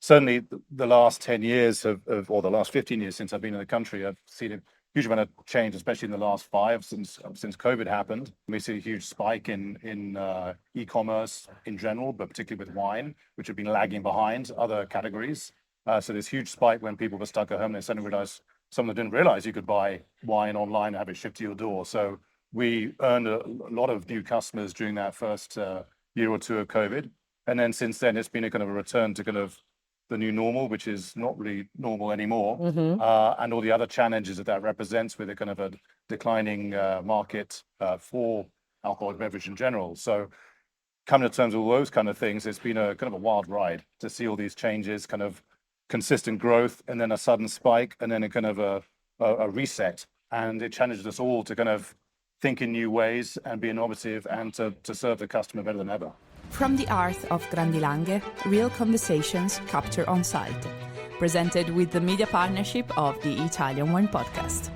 certainly the last 10 years or the last 15 years since I've been in the country, I've seen a huge amount of change, especially in the last five since COVID happened. We see a huge spike in e-commerce in general, but particularly with wine, which have been lagging behind other categories. So this huge spike when people were stuck at home, they suddenly realized, some of them didn't realize you could buy wine online and have it shipped to your door. So we earned a lot of new customers during that first year or two of COVID. And then since then, it's been a kind of a return to kind of the new normal, which is not really normal anymore, and all the other challenges that represents with a kind of a declining market for alcoholic beverage in general. So coming to terms with all those kind of things, it's been a kind of a wild ride to see all these changes, kind of consistent growth, and then a sudden spike, and then a kind of a reset. And it challenges us all to kind of think in new ways and be innovative and to serve the customer better than ever. From the art of Grandi Langhe, real conversations captured on site. Presented with the media partnership of the Italian Wine Podcast.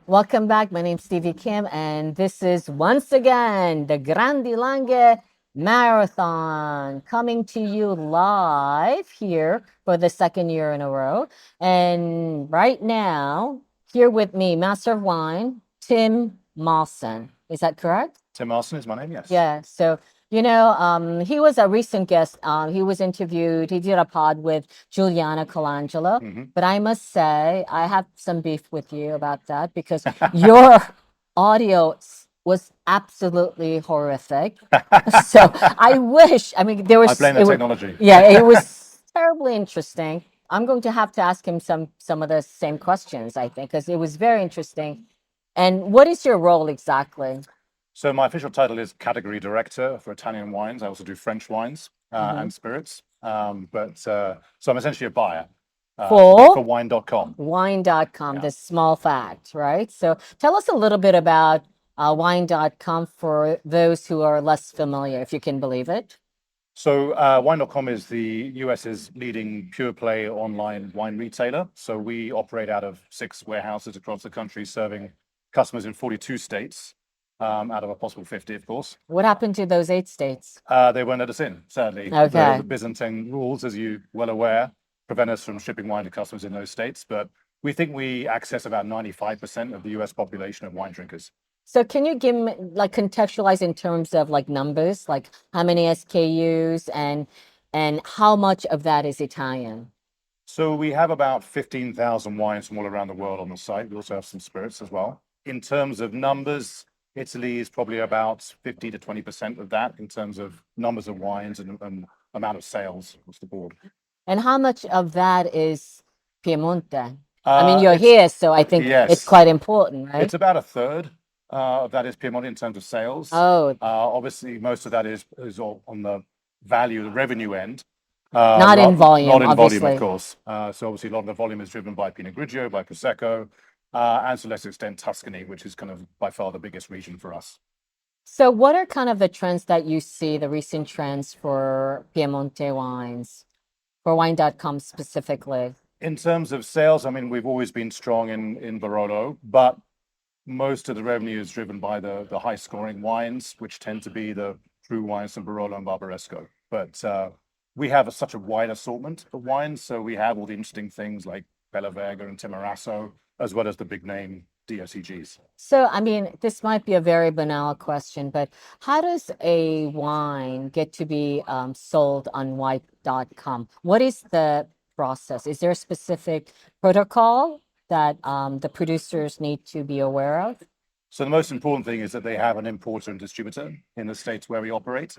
Welcome back. My name's Stevie Kim, and this is once again the Grandi Langhe Marathon coming to you live here for the second year in a row. And right now, here with me, Master of Wine, Tim Marson. Is that correct? Tim Marson is my name, yes. Yeah. So, you know, he was a recent guest. He was interviewed. He did a pod with Giuliana Colangelo. But I must say, I have some beef with you about that because your audio was absolutely horrific. So I wish, I mean, there was... I blame the technology. Yeah, it was terribly interesting. I'm going to have to ask him some of the same questions, I think, because it was very interesting. And what is your role exactly? So my official title is Category Director for Italian wines. I also do French wines and spirits. So I'm essentially a buyer for wine.com. Wine.com, Yeah. This small fact, right? So tell us a little bit about wine.com for those who are less familiar, if you can believe it. So wine.com is the US's leading pure play online wine retailer. So we operate out of 6 warehouses across the country, serving customers in 42 states. Out of a possible 50, of course. What happened to those 8 states? They won't let us in, sadly. Okay. The Byzantine rules, as you're well aware, prevent us from shipping wine to customers in those states. But we think we access about 95% of the US population of wine drinkers. So can you give me, like, contextualize in terms of like numbers, like how many SKUs and how much of that is Italian? So we have about 15,000 wines from all around the world on the site. We also have some spirits as well. In terms of numbers, Italy is probably about 50 to 20% of that in terms of numbers of wines and amount of sales across the board. And how much of that is Piemonte? I mean, you're here, so I think it's quite important, right? It's about a third of that is Piemonte in terms of sales. Oh. Obviously, most of that is all on the value, the revenue end. Not in volume, Not in obviously. volume, of course. So obviously, a lot of the volume is driven by Pinot Grigio, by Prosecco, and to a lesser extent, Tuscany, which is kind of by far the biggest region for us. So what are kind of the trends that you see, the recent trends for Piemonte wines, for wine.com specifically? In terms of sales, I mean, we've always been strong in Barolo, but most of the revenue is driven by the high-scoring wines, which tend to be the true wines from Barolo and Barbaresco. But we have such a wide assortment of wines, so we have all the interesting things like Bella Verga and Timarasso, as well as the big name DOCGs. So, I mean, this might be a very banal question, but how does a wine get to be sold on wine.com? What is the process? Is there a specific protocol that the producers need to be aware of? So the most important thing is that they have an importer and distributor in the states where we operate.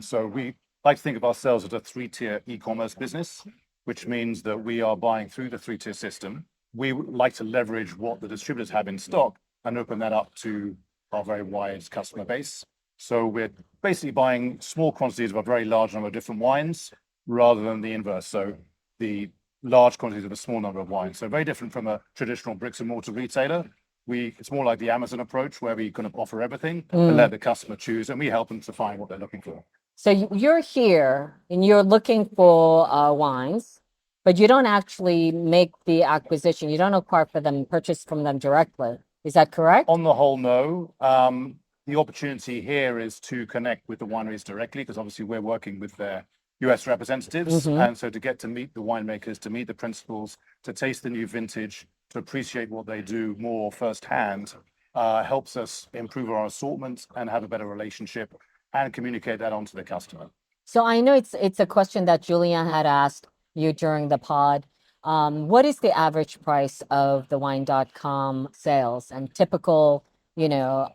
So we like to think of ourselves as a 3-tier e-commerce business, which means that we are buying through the 3-tier system. We like to leverage what the distributors have in stock and open that up to our very wide customer base. So we're basically buying small quantities of a very large number of different wines rather than the inverse. So the large quantities of a small number of wines. So very different from a traditional bricks and mortar retailer. It's more like the Amazon approach where we kind of offer everything and let the customer choose, and we help them to find what they're looking for. So you're here and you're looking for wines, but you don't actually make the acquisition. You don't acquire for them, purchase from them directly. Is that correct? On the whole, no. The opportunity here is to connect with the wineries directly, because obviously we're working with their US representatives. Mhm. And so to get to meet the winemakers, to meet the principals, to taste the new vintage, to appreciate what they do more firsthand, helps us improve our assortment and have a better relationship and communicate that onto the customer. So I know it's a question that Julian had asked you during the pod. What is the average price of the wine.com sales and typical,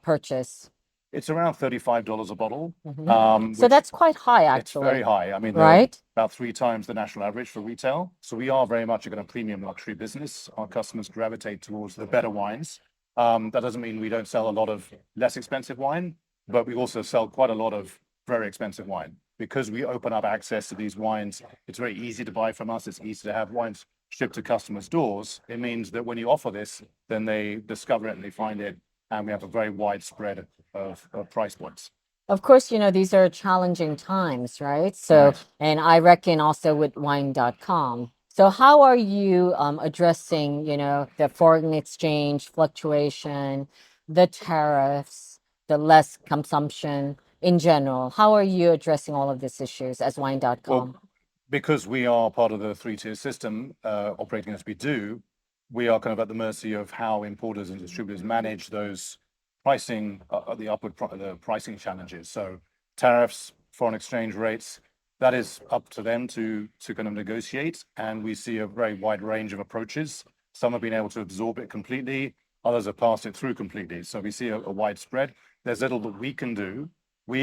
purchase? It's around $35 a bottle, So which that's quite high, it's very actually, high. I mean, they're right? about 3 times the national average for retail. So we are very much a kind of premium luxury business. Our customers gravitate towards the better wines. That doesn't mean we don't sell a lot of less expensive wine, but we also sell quite a lot of very expensive wine. Because we open up access to these wines, it's very easy to buy from us. It's easy to have wines shipped to customers' doors. It means that when you offer this, then they discover it and they find it, and we have a very wide spread of price points. Of course, these are challenging times, right? So, Right. and I reckon also with wine.com. So how are you addressing, the foreign exchange fluctuation, the tariffs, the less consumption in general? How are you addressing all of these issues as wine.com? Well, because we are part of the three-tier system, operating as we do, we are kind of at the mercy of how importers and distributors manage those pricing, the pricing challenges. So tariffs, foreign exchange rates, that is up to them to kind of negotiate. And we see a very wide range of approaches. Some have been able to absorb it completely, others have passed it through completely. So we see a wide spread. There's little that we can do.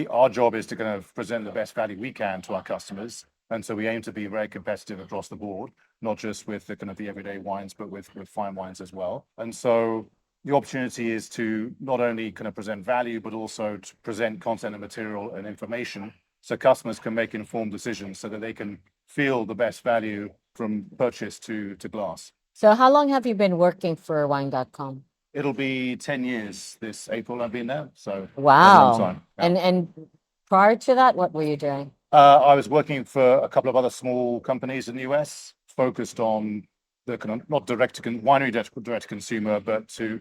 Our job is to kind of present the best value we can to our customers. And so we aim to be very competitive across the board, not just with the kind of the everyday wines, but with fine wines as well. And so the opportunity is to not only kind of present value, but also to present content and material and information so customers can make informed decisions so that they can feel the best value from purchase to glass. So how long have you been working for wine.com? It'll be 10 years this April I've been there. So a long Wow. time. Yeah. And prior to that, what were you doing? I was working for a couple of other small companies in the US, focused on the kind of not winery direct to consumer, but to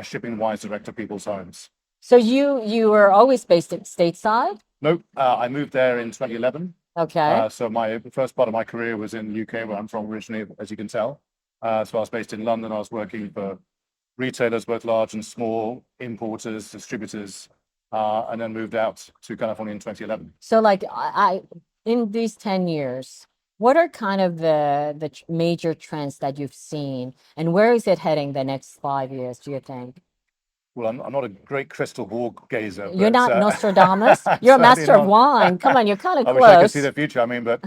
shipping wines direct to people's homes. So you were always based at stateside? Nope, I moved there in 2011. Okay. So the first part of my career was in the UK, where I'm from originally, as you can tell. So I was based in London. I was working for retailers, both large and small, importers, distributors, and then moved out to California in 2011. So like in these 10 years, what are kind of the major trends that you've seen, and where is it heading the next 5 years, do you think? Well, I'm not a great crystal ball gazer. You're but, not Nostradamus. You're a certainly master of not. wine. Come on, you're kind of I wish I could see close. the future. I mean, but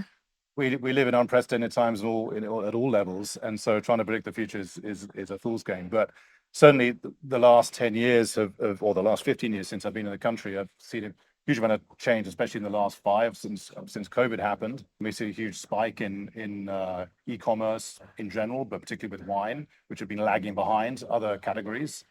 we live in unprecedented times at all levels, and so trying to predict the future is a fool's game. But certainly, the last 10 years or the last 15 years since I've been in the country, I've seen a huge amount of change, especially in the last 5 since COVID happened. We see a huge spike in e-commerce in general, but particularly with wine, which have been lagging behind other categories.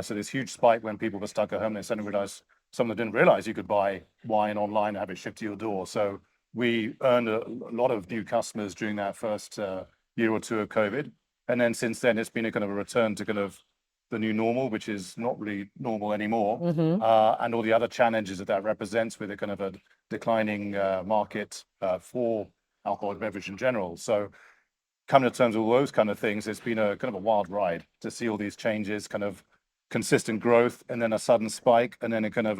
So this huge spike when people were stuck at home, they suddenly realized, some that didn't realize you could buy wine online and have it shipped to your door. So we earned a lot of new customers during that first year or two of COVID. And then since then, it's been a kind of a return to kind of the new normal, which is not really normal anymore. And all the other challenges that represents with a kind of a declining market for alcoholic beverage in general. So coming to terms with all those kind of things, it's been a kind of a wild ride to see all these changes, kind of consistent growth, and then a sudden spike, and then a kind of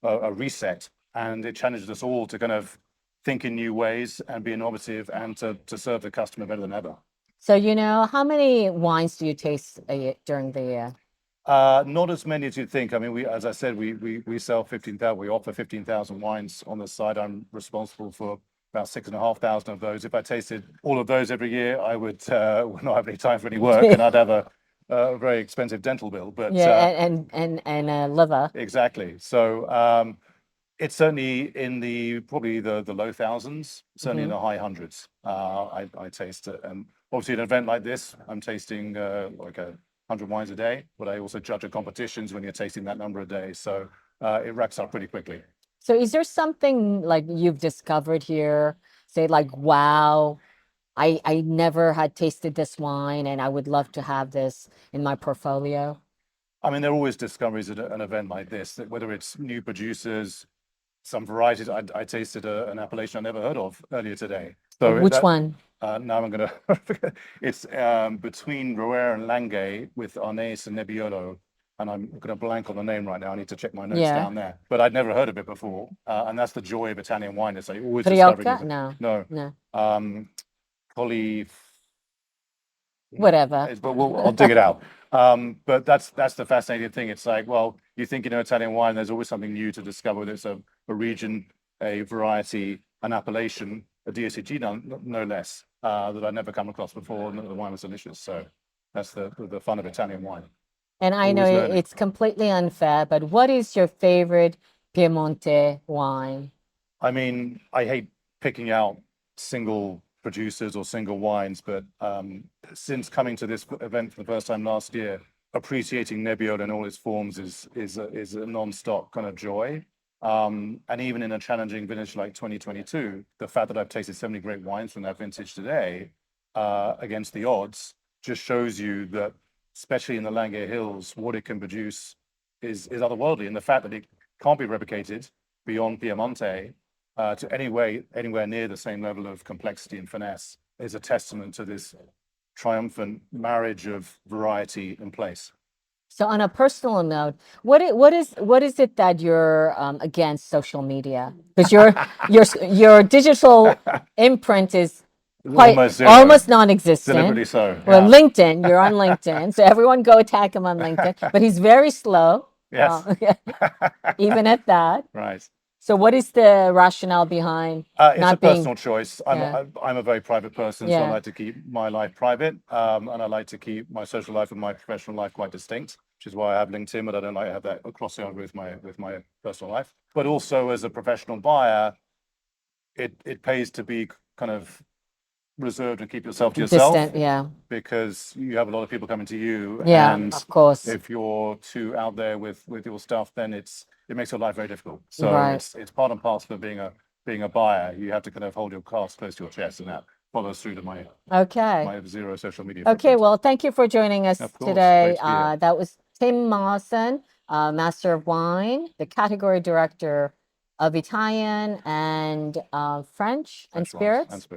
a reset. And it challenges us all to kind of think in new ways and be innovative and to serve the customer better than ever. So, how many wines do you taste during the year? Not as many as you'd think. I mean, as I said, we sell 15,000. We offer 15,000 wines on the site. I'm responsible for about 6,500 of those. If I tasted all of those every year, I would not have any time for any work, and I'd have a very expensive dental bill. But yeah, and liver. Exactly. So it's certainly in probably the low thousands, certainly in the high hundreds. I taste it, and obviously an event like this, I'm tasting like 100 wines a day, but I also judge at competitions when you're tasting that number a day. So it racks up pretty quickly. So is there something like you've discovered here, say like, wow, I never had tasted this wine and I would love to have this in my portfolio? I mean, there are always discoveries at an event like this, that whether it's new producers, some varieties. I tasted an appellation I never heard of earlier today. So Which one? now I'm going to it's between Barolo and Langhe with Arnese and Nebbiolo. And I'm going to blank on the name right now. I need to check my notes down there. But I'd never heard of it before. And that's the joy of Italian wine. Is I always Trioca? discovering. No. Colli. Whatever. But I'll dig it out. But that's the fascinating thing. It's like, well, you think Italian wine, there's always something new to discover. There's a region, a variety, an appellation, a DOCG no less, that I'd never come across before, and the wine was delicious. So that's the fun of Italian wine. And I know it's completely unfair, but what is your favorite Piemonte wine? I mean, I hate picking out single producers or single wines, but since coming to this event for the first time last year, appreciating Nebbiolo in all its forms is a non-stop kind of joy. And even in a challenging vintage like 2022, the fact that I've tasted so many great wines from that vintage today, against the odds, just shows you that, especially in the Langhe Hills, what it can produce is otherworldly. And the fact that it can't be replicated beyond Piemonte to anywhere near the same level of complexity and finesse is a testament to this triumphant marriage of variety and place. So on a personal note, what is it that you're against social media? Because your digital imprint is almost non-existent. Deliberately so. Well, LinkedIn, you're on LinkedIn, so everyone go attack him on LinkedIn. But he's very slow. Yes. Even at that. Right. So what is the rationale behind it's not a being... personal choice. I'm a very private person, so I like to keep my life private, and I like to keep my social life and my professional life quite distinct, which is why I have LinkedIn, but I don't like to have that crossover with my personal life. But also as a professional buyer, it pays to be kind of reserved and keep yourself to yourself. Distant, because you have a lot of people coming to you, and of course, if you're too out there with your stuff, then it makes your life very difficult. So it's part and parcel of being a buyer. You have to kind of hold your cards close to your chest, and that follows through to my zero social media footprint. Well, thank you for joining us today. Great that was Tim Marson, Master of Wine, the category director of Italian and French and spirits,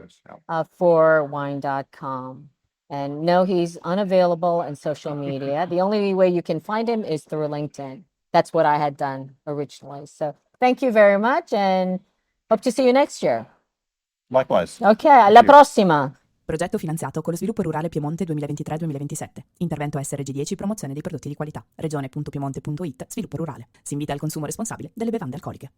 for wine.com. And no, he's unavailable in social media. The only way you can find him is through LinkedIn. That's what I had done originally. So thank you very much, and hope to see you next year. Likewise. Ok, alla prossima. Progetto finanziato con lo sviluppo rurale Piemonte 2023-2027. Intervento SRG10, promozione dei prodotti di qualità. Regione.piemonte.it, sviluppo rurale. Si invita al consumo responsabile delle bevande alcoliche.